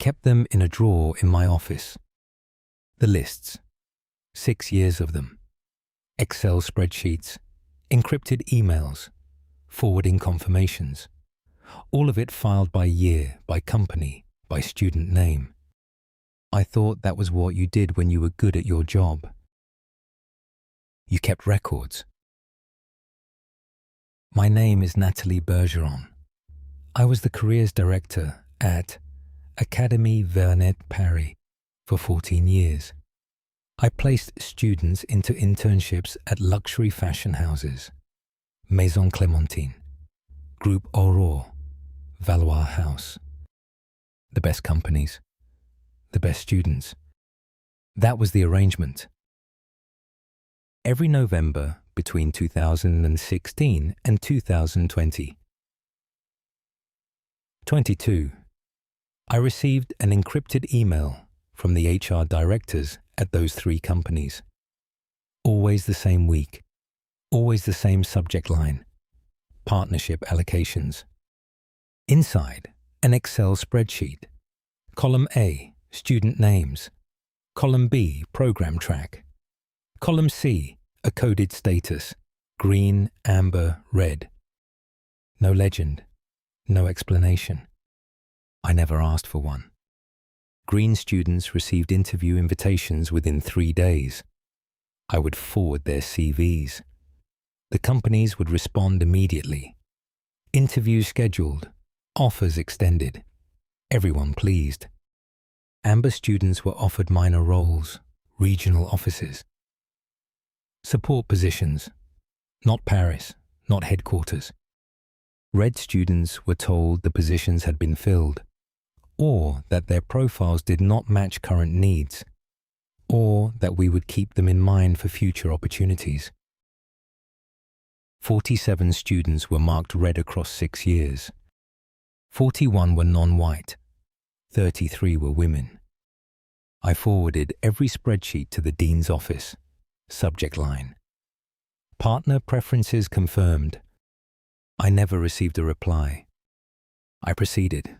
kept them in a drawer in my office. The lists, 6 years of them, Excel spreadsheets, encrypted emails, forwarding confirmations, all of it filed by year, by company, by student name. I thought that was what you did when you were good at your job. You kept records. My name is Nathalie Bergeron. I was the careers director at Académie Vernet Paris for 14 years. I placed students into internships at luxury fashion houses, Maison Clémentine, Groupe Aurore, Valois House. The best companies, the best students. That was the arrangement. Every November between 2016 and 2020. 22. I received an encrypted email from the HR directors at those 3 companies. Always the same week, always the same subject line, partnership allocations. Inside, an Excel spreadsheet. Column A, student names. Column B, program track. Column C, a coded status, green, amber, red. No legend, no explanation. I never asked for one. Green students received interview invitations within 3 days. I would forward their CVs. The companies would respond immediately. Interviews scheduled, offers extended. Everyone pleased. Amber students were offered minor roles, regional offices. Support positions, not Paris, not headquarters. Red students were told the positions had been filled, or that their profiles did not match current needs, or that we would keep them in mind for future opportunities. 47 students were marked red across 6 years. 41 were non-white. 33 were women. I forwarded every spreadsheet to the dean's office. Subject line: partner preferences confirmed. I never received a reply. I proceeded.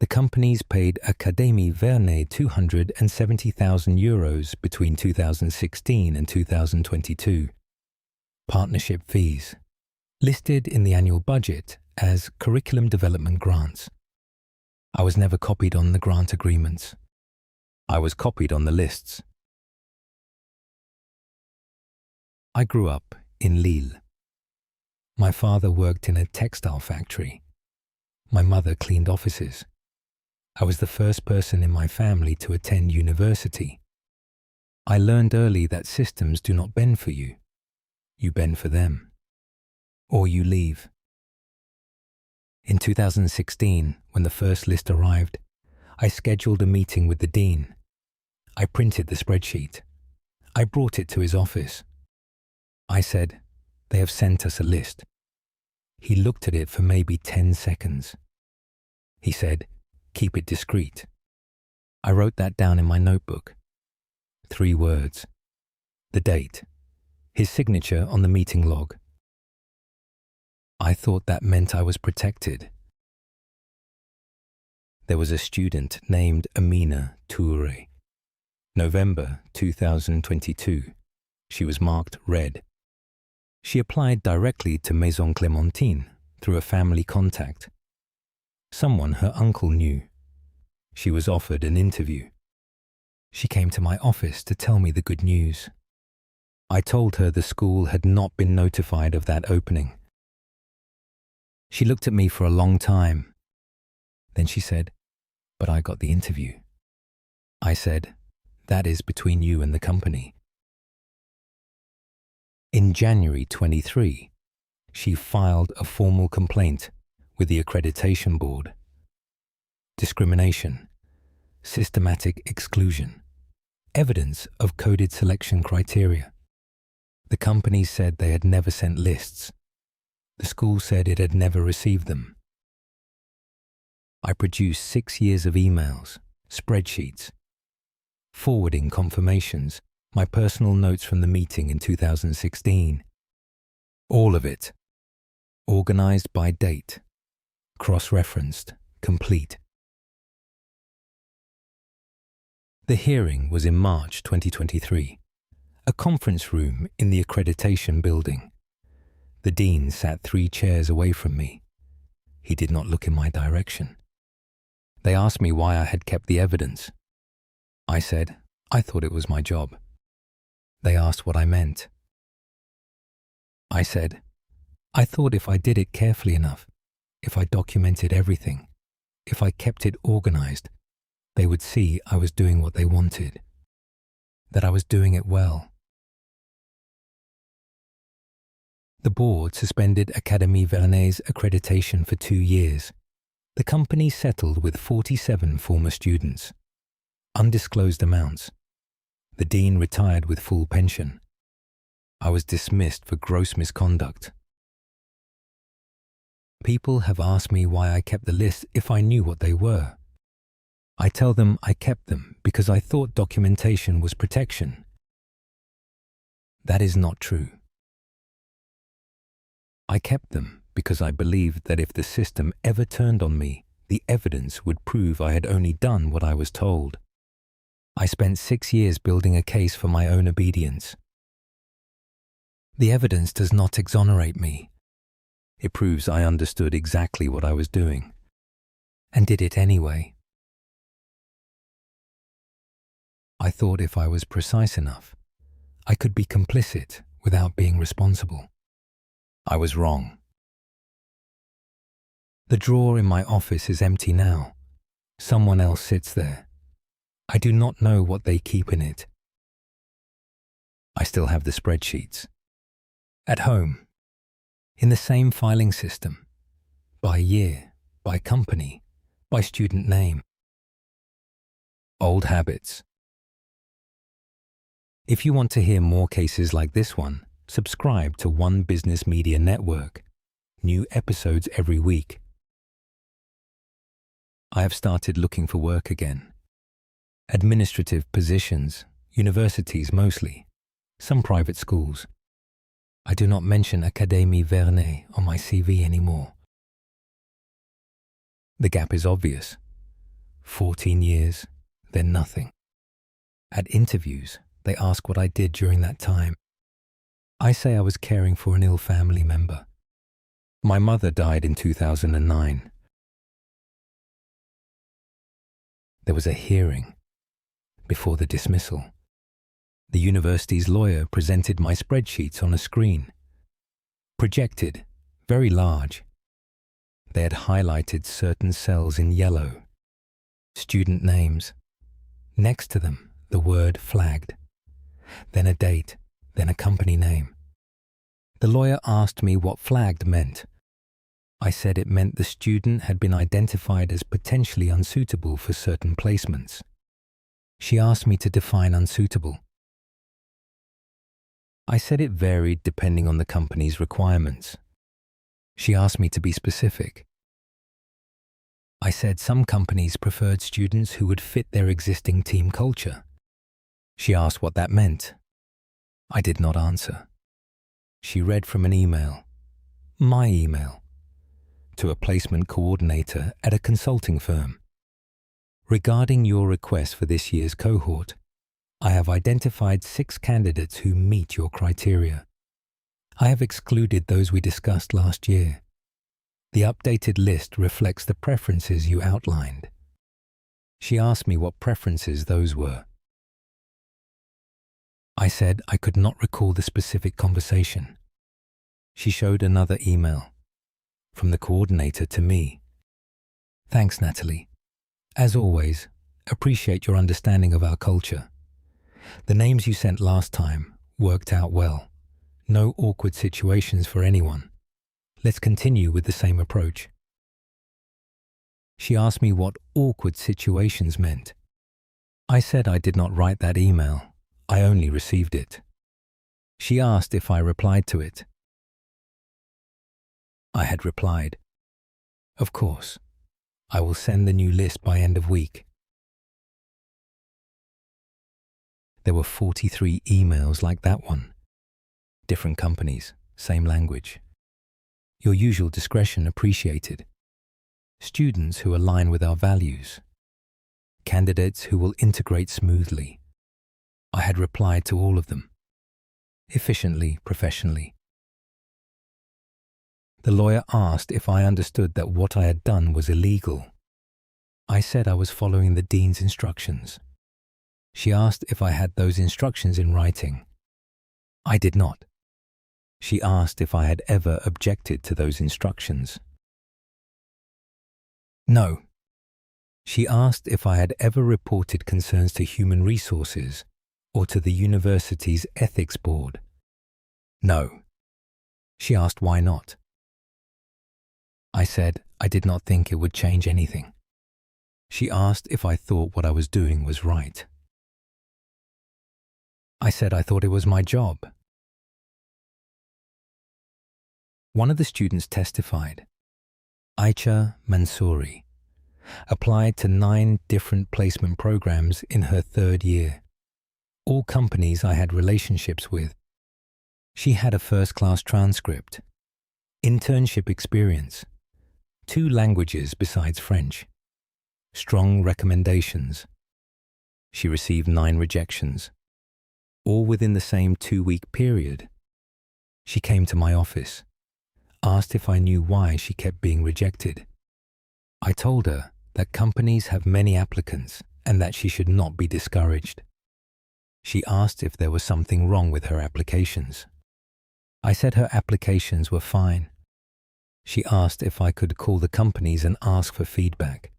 The companies paid Académie Vernet €270,000 between 2016 and 2022. Partnership fees, listed in the annual budget as curriculum development grants. I was never copied on the grant agreements. I was copied on the lists. I grew up in Lille. My father worked in a textile factory. My mother cleaned offices. I was the first person in my family to attend university. I learned early that systems do not bend for you. You bend for them. Or you leave. In 2016, when the first list arrived, I scheduled a meeting with the dean. I printed the spreadsheet. I brought it to his office. I said, "They have sent us a list." He looked at it for maybe 10 seconds. He said, "Keep it discreet." I wrote that down in my notebook. 3 words. The date. His signature on the meeting log. I thought that meant I was protected. There was a student named Amina Touré. November 2022. She was marked red. She applied directly to Maison Clémentine through a family contact. Someone her uncle knew. She was offered an interview. She came to my office to tell me the good news. I told her the school had not been notified of that opening. She looked at me for a long time. Then she said, "But I got the interview." I said, "That is between you and the company." In January 23, she filed a formal complaint with the accreditation board. Discrimination, systematic exclusion, evidence of coded selection criteria. The company said they had never sent lists. The school said it had never received them. I produced 6 years of emails, spreadsheets, forwarding confirmations, my personal notes from the meeting in 2016. All of it, organized by date, cross-referenced, complete. The hearing was in March 2023, a conference room in the accreditation building. The dean sat 3 chairs away from me. He did not look in my direction. They asked me why I had kept the evidence. I said, I thought it was my job. They asked what I meant. I said, I thought if I did it carefully enough, if I documented everything, if I kept it organized, they would see I was doing what they wanted, that I was doing it well. The board suspended Académie Vernet's accreditation for 2 years. The company settled with 47 former students. Undisclosed amounts. The dean retired with full pension. I was dismissed for gross misconduct. People have asked me why I kept the list if I knew what they were. I tell them I kept them because I thought documentation was protection. That is not true. I kept them because I believed that if the system ever turned on me, the evidence would prove I had only done what I was told. I spent 6 years building a case for my own obedience. The evidence does not exonerate me. It proves I understood exactly what I was doing, and did it anyway. I thought if I was precise enough, I could be complicit without being responsible. I was wrong. The drawer in my office is empty now. Someone else sits there. I do not know what they keep in it. I still have the spreadsheets. At home, in the same filing system, by year, by company, by student name. Old habits. If you want to hear more cases like this one, subscribe to One Business Media Network. New episodes every week. I have started looking for work again. Administrative positions, universities mostly, some private schools. I do not mention Académie Vernet on my CV anymore. The gap is obvious. 14 years, then nothing. At interviews, they ask what I did during that time. I say I was caring for an ill family member. My mother died in 2009. There was a hearing before the dismissal. The university's lawyer presented my spreadsheets on a screen. Projected, very large. They had highlighted certain cells in yellow. Student names. Next to them, the word flagged. Then a date, then a company name. The lawyer asked me what flagged meant. I said it meant the student had been identified as potentially unsuitable for certain placements. She asked me to define unsuitable. I said it varied depending on the company's requirements. She asked me to be specific. I said some companies preferred students who would fit their existing team culture. She asked what that meant. I did not answer. She read from an email, my email, to a placement coordinator at a consulting firm. Regarding your request for this year's cohort, I have identified 6 candidates who meet your criteria. I have excluded those we discussed last year. The updated list reflects the preferences you outlined. She asked me what preferences those were. I said I could not recall the specific conversation. She showed another email, from the coordinator to me. Thanks, Natalie. As always, appreciate your understanding of our culture. The names you sent last time worked out well. No awkward situations for anyone. Let's continue with the same approach. She asked me what awkward situations meant. I said I did not write that email. I only received it. She asked if I replied to it. I had replied, of course, I will send the new list by end of week. There were 43 emails like that one. Different companies, same language. Your usual discretion appreciated. Students who align with our values. candidates who will integrate smoothly. I had replied to all of them, efficiently, professionally. The lawyer asked if I understood that what I had done was illegal. I said I was following the dean's instructions. She asked if I had those instructions in writing. I did not. She asked if I had ever objected to those instructions. No. She asked if I had ever reported concerns to Human Resources or to the university's ethics board. No. She asked why not. I said I did not think it would change anything. She asked if I thought what I was doing was right. I said I thought it was my job. One of the students testified. Aicha Mansouri applied to 9 different placement programs in her 3rd year, all companies I had relationships with. She had a first-class transcript, internship experience, 2 languages besides French, strong recommendations. She received 9 rejections, all within the same 2-week period. She came to my office, asked if I knew why she kept being rejected. I told her that companies have many applicants and that she should not be discouraged. She asked if there was something wrong with her applications. I said her applications were fine. She asked if I could call the companies and ask for feedback.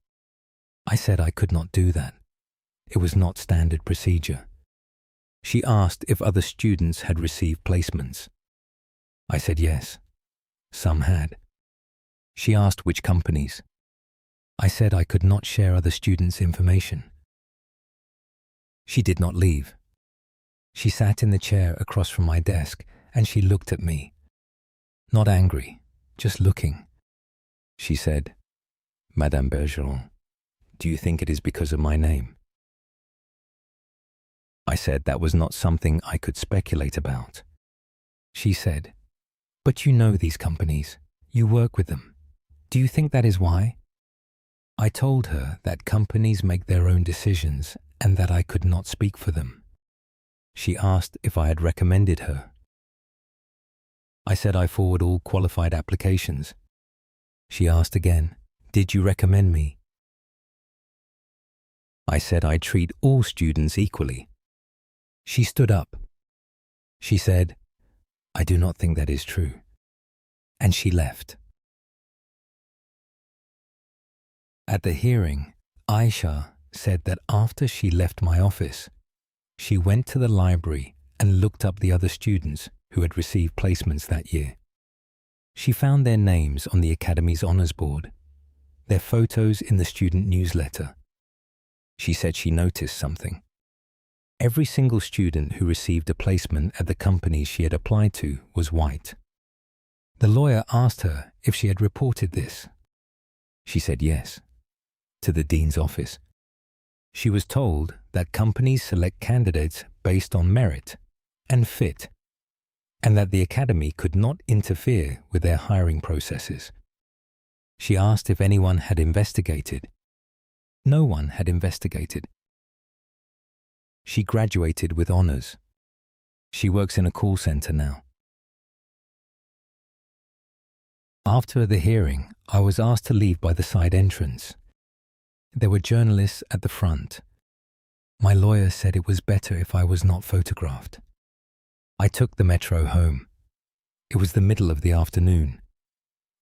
I said I could not do that. It was not standard procedure. She asked if other students had received placements. I said yes. Some had. She asked which companies. I said I could not share other students' information. She did not leave. She sat in the chair across from my desk and she looked at me. Not angry, just looking. She said, "Madame Bergeron, do you think it is because of my name?" I said that was not something I could speculate about. She said, "But you know these companies. You work with them. Do you think that is why?" I told her that companies make their own decisions and that I could not speak for them. She asked if I had recommended her. I said I forward all qualified applications. She asked again, "Did you recommend me?" I said I treat all students equally. She stood up. She said, "I do not think that is true." And she left. At the hearing, Aisha said that after she left my office, she went to the library and looked up the other students who had received placements that year. She found their names on the Academy's Honours Board, their photos in the student newsletter. She said she noticed something. Every single student who received a placement at the companies she had applied to was white. The lawyer asked her if she had reported this. She said yes, to the dean's office. She was told that companies select candidates based on merit and fit, and that the academy could not interfere with their hiring processes. She asked if anyone had investigated. No one had investigated. She graduated with honors. She works in a call center now. After the hearing, I was asked to leave by the side entrance. There were journalists at the front. My lawyer said it was better if I was not photographed. I took the metro home. It was the middle of the afternoon.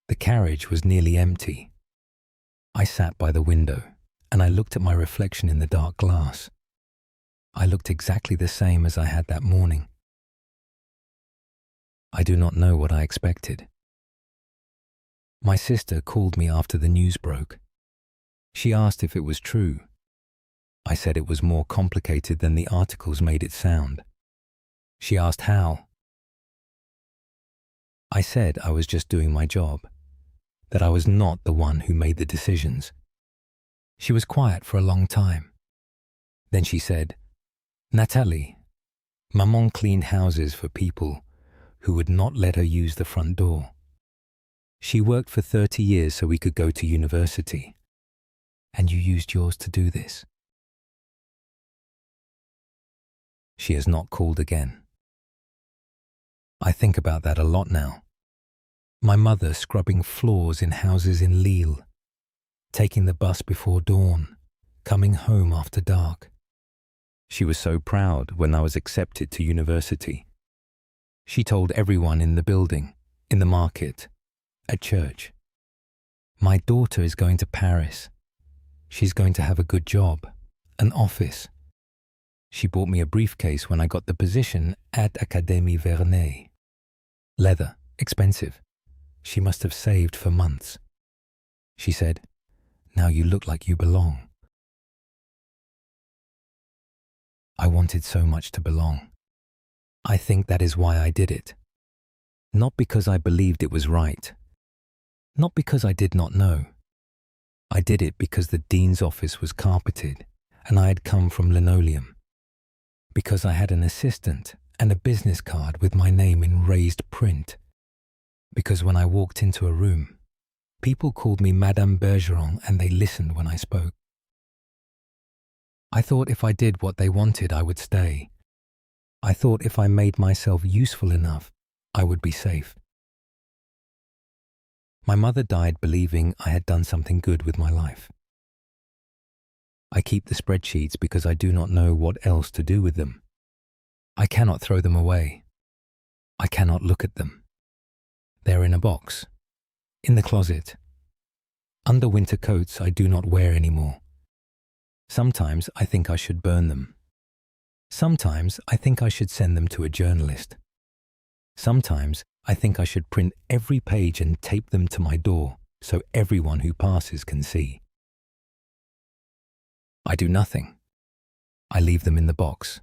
The carriage was nearly empty. I sat by the window and I looked at my reflection in the dark glass. I looked exactly the same as I had that morning. I do not know what I expected. My sister called me after the news broke. She asked if it was true. I said it was more complicated than the articles made it sound. She asked how. I said I was just doing my job, that I was not the one who made the decisions. She was quiet for a long time. Then she said, "Nathalie, Maman cleaned houses for people who would not let her use the front door. She worked for 30 years so we could go to university. And you used yours to do this." She has not called again. I think about that a lot now. My mother scrubbing floors in houses in Lille, taking the bus before dawn, coming home after dark. She was so proud when I was accepted to university. She told everyone in the building, in the market, at church, "My daughter is going to Paris. She's going to have a good job, an office." She bought me a briefcase when I got the position at Académie Vernet. Leather, expensive. She must have saved for months. She said, "Now you look like you belong." I wanted so much to belong. I think that is why I did it. Not because I believed it was right. Not because I did not know. I did it because the dean's office was carpeted and I had come from linoleum. Because I had an assistant and a business card with my name in raised print. Because when I walked into a room, people called me Madame Bergeron and they listened when I spoke. I thought if I did what they wanted, I would stay. I thought if I made myself useful enough, I would be safe. My mother died believing I had done something good with my life. I keep the spreadsheets because I do not know what else to do with them. I cannot throw them away. I cannot look at them. They're in a box, in the closet, under winter coats I do not wear anymore. Sometimes I think I should burn them. Sometimes I think I should send them to a journalist. Sometimes I think I should print every page and tape them to my door so everyone who passes can see. I do nothing. I leave them in the box.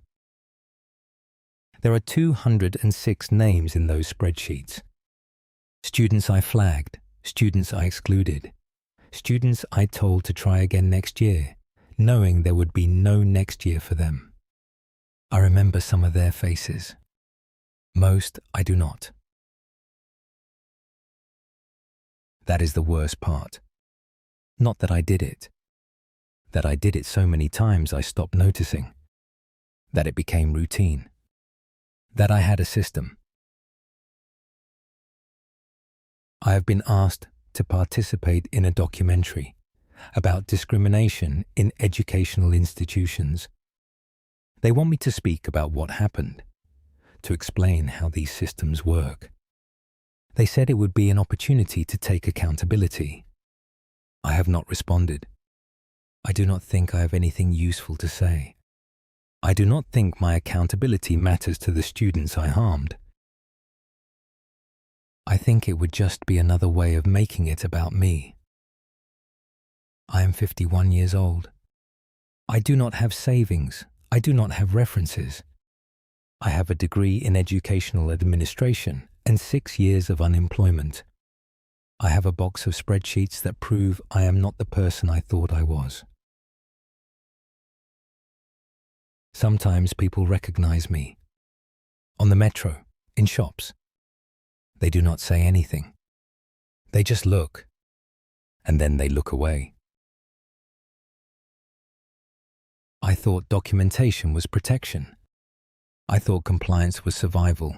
There are 206 names in those spreadsheets. Students I flagged, students I excluded, students I told to try again next year, knowing there would be no next year for them. I remember some of their faces. Most I do not. That is the worst part. Not that I did it. That I did it so many times I stopped noticing. That it became routine. That I had a system. I have been asked to participate in a documentary about discrimination in educational institutions. They want me to speak about what happened, to explain how these systems work. They said it would be an opportunity to take accountability. I have not responded. I do not think I have anything useful to say. I do not think my accountability matters to the students I harmed. I think it would just be another way of making it about me. I am 51 years old. I do not have savings. I do not have references. I have a degree in educational administration and 6 years of unemployment. I have a box of spreadsheets that prove I am not the person I thought I was. Sometimes people recognize me. On the metro, in shops. They do not say anything. They just look, and then they look away. I thought documentation was protection. I thought compliance was survival.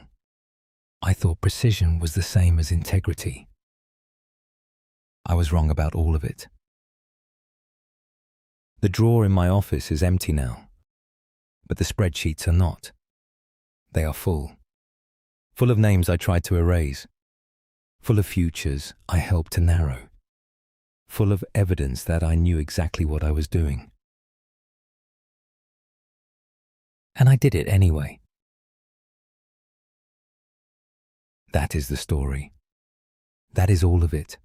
I thought precision was the same as integrity. I was wrong about all of it. The drawer in my office is empty now, but the spreadsheets are not. They are full. Full of names I tried to erase. Full of futures I helped to narrow. Full of evidence that I knew exactly what I was doing. And I did it anyway. That is the story. That is all of it.